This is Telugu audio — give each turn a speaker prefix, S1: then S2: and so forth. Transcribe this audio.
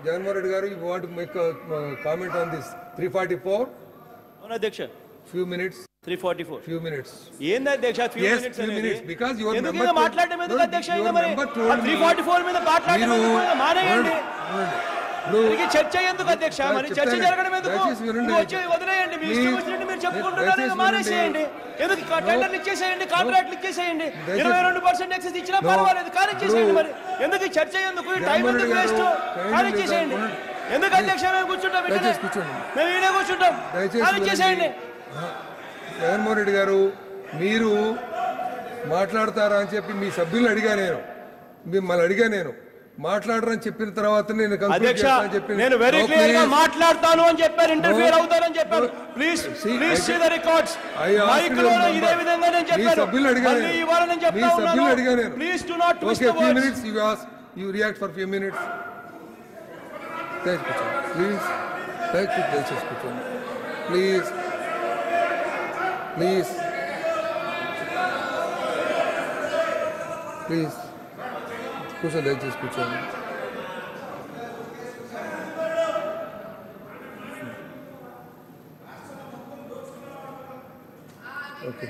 S1: Jagannath Reddy garu, you want to make a comment on this? 344.
S2: అవును అధ్యక్ష.
S1: Few minutes.
S2: 344.
S1: Few minutes.
S2: ఏంది అధ్యక్ష few
S1: Yes,
S2: minutes
S1: few
S2: అనేది?
S1: minutes. Because you are
S2: ఎందుకు
S1: member.
S2: ఇంకా మాట్లాడడం ఎందుకు అధ్యక్ష
S1: your
S2: ఇంకా మరి?
S1: member told
S2: ఆ 344 మీద మాట్లాడడం ఎందుకు? మానేయండి. మరి చర్చ ఎందుకు అధ్యక్ష? మరి చర్చ జరగడం ఎందుకు? వచ్చి వదిలేయండి. మీ ఇష్టం వచ్చినట్టు మీరు చెప్పుకుంటున్నారు, మానేసేయండి. ఎందుకు టెండర్లు ఇచ్చేసేయండి, కాంట్రాక్ట్లు ఇచ్చేసేయండి. 22% ఎక్సెస్ ఇచ్చినా పర్వాలేదు, కానీ ఇచ్చేసేయండి. మరి ఎందుకు ఈ చర్చ ఎందుకు? ఈ టైం ఎందుకు వేస్ట్? కానీ ఇచ్చేసేయండి. ఎందుకు అధ్యక్ష మేము కూర్చుంటాం? మేము ఈడే కూర్చుంటాం, కానీ ఇచ్చేసేయండి.
S1: జగన్మోహన్ రెడ్డి గారు, మీరు మాట్లాడతారా అని చెప్పి మీ సభ్యులను అడిగా నేను, మిమ్మల్ని అడిగా నేను. మాట్లాడరని చెప్పిన తర్వాత నేను
S2: అధ్యక్ష నేను వెరీ క్లియర్ గా మాట్లాడతాను అని చెప్పారు, ఇంటర్ఫియర్ అవుతారని చెప్పారు. Please please see the records. Mic లో ఇదే విధంగా నేను చెప్పాను. మళ్ళీ ఇవాళ నేను చెప్తా ఉన్నాను. Please do not twist the words.
S1: minutes you ask, you react for few minutes. Please please please please కూర్చోండి, దయచేసి కూర్చోండి. ఓకే.